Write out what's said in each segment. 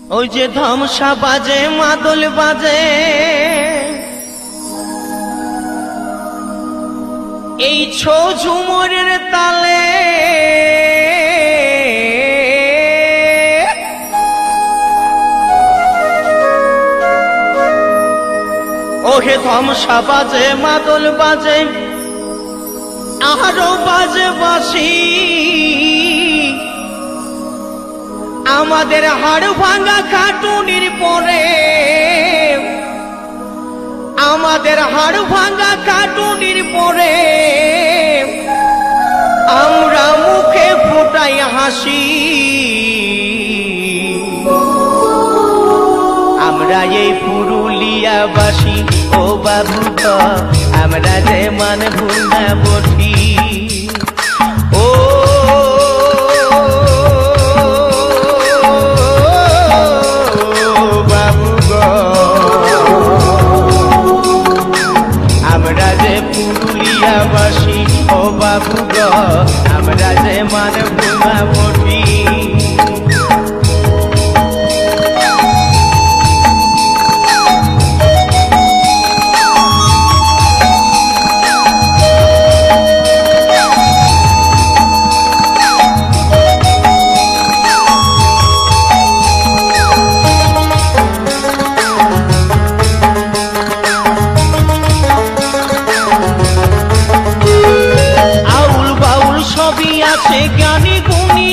ওই যে ধামসা বাজে মাদল বাজে এই ছো ঝুমরের তালে ওহে ধামসা বাজে মাদল বাজে আরো বাজে বাঁশি আমাদের হাড় ভাঙা খাটুনির পরে আমাদের হাড় ভাঙা খাটুনির পরে আমরা মুখে ফোটাই হাসি আমরা এই পুরুলিয়াবাসী ও বাবু তো আমরা যে মান ভুলনা বটি ও বাবু গো আমরা যে পুরুলিয়াবাসী ও বাবু গো আমরা যে মান ভুলনা বটি জ্ঞানী গুণী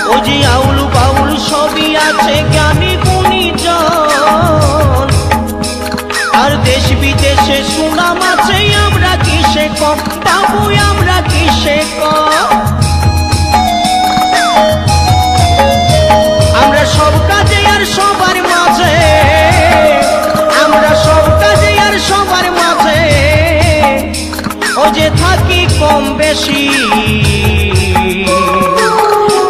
ও যে আউল বাউল সবই আছে জ্ঞানী গুণী আর দেশ বিদেশে সুনাম আছে আমরা কিসে কম বাবু আমরা কিসে কম আমরা সব কাজে আর সবার মাঝে আমরা সব কাজে আর সবার মাঝে ও যে থাকি কম বেশি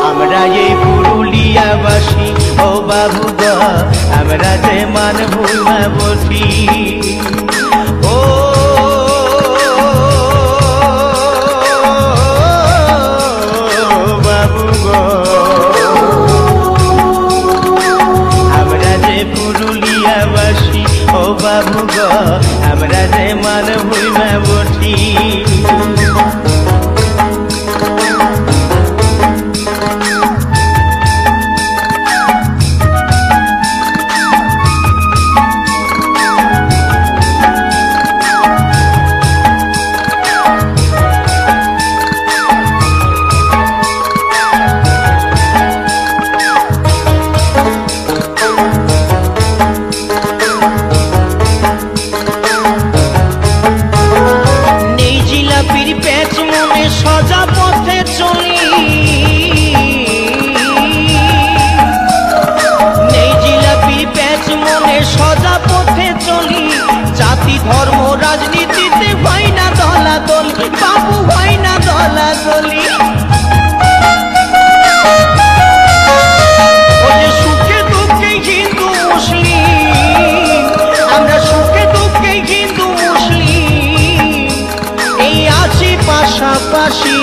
আমরা এই পুরুলিয়াবাসী ও বাবু গো আমরা যে মান ভুলনা বটি ও বাবু গো আমরা যে পুরুলিয়াবাসী ও বাবু গো আমরা যে মান ভুলনা বটি সজা পথে চলি নেই জিলাপির প্যাচ মনে সজা পথে চলি জাতি ধর্ম রাজনীতিতে হয় না দলাদল বাবু হয় না দলাদলি সুখে দুঃখে হিন্দু মুসলিম আমরা সুখে দুঃখে হিন্দু মুসলিম এই আছি পাশাপাশি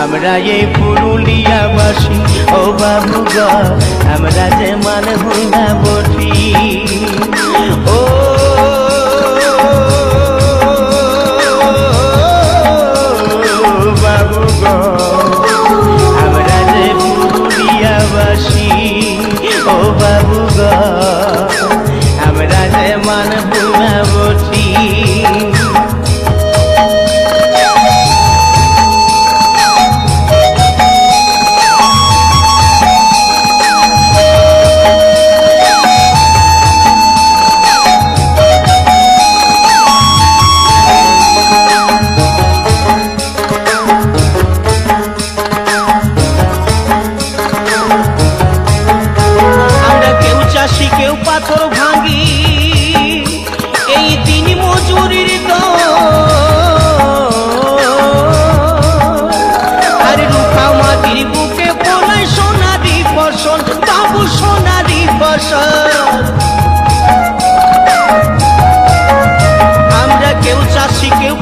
আমরা এই পুরুলিয়াবাসী ও বাবু গো আমরা যে মান ভুলনা বটি ও বাবু গো আমরা যে পুরুলিয়াবাসী ও বাবু গো আমরা যে মান ভুলনা বটি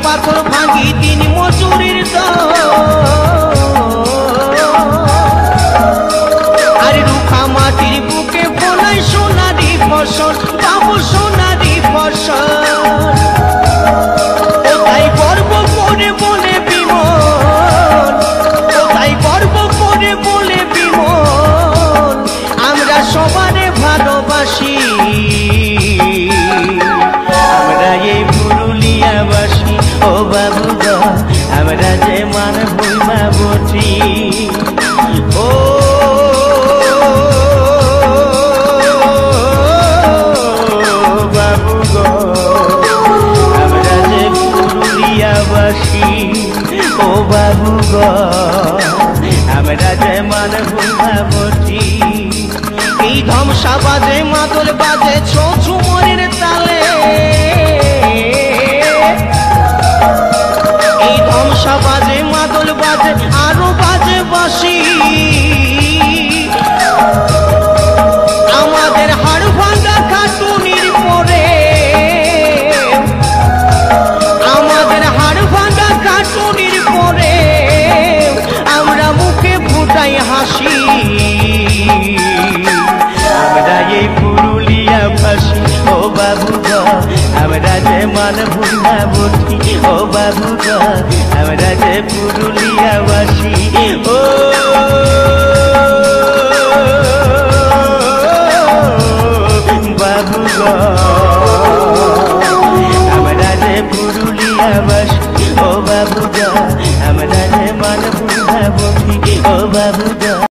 পাথর ভাঙি দিন মজুরির দল, আর রুখা মাটির বুকে ফলাই সোনারি ফসল, পাবো সোনারি ফসল। কোথায় গর্ব করে বলে বিমল, কোথায় গর্ব করে বলে বিমল, আমরা সবারে ভালোবাসি, আমরা এই পুরুলিয়াবাসী। ও বাবু গো আমরা যে মান ভুইমা বটি, ও বাবু গো আমরা যে পুরুলিয়াবাসী, ও বাবু গো আমরা যে মান ভুইমা বটি। এই ধ্বংসা বাজে মাদল বাজে ছো ঝুমরের তালে, এই ধ্বংসা বাজে মাদল বাজে আরো বাজে বাঁশি। আমাদের হাড় ভাঙা খাটুনির পরে, আমাদের হাড় ভাঙা খাটুনির পরে আমরা মুখে ফুটাই হাসি, আমরা এই পুরুলিয়াবাসী। ও বাবু গো আমরা যে মান ভুইমা বটি, ও বাবু গো আমরা যে পুরুলিয়াবাসী। ও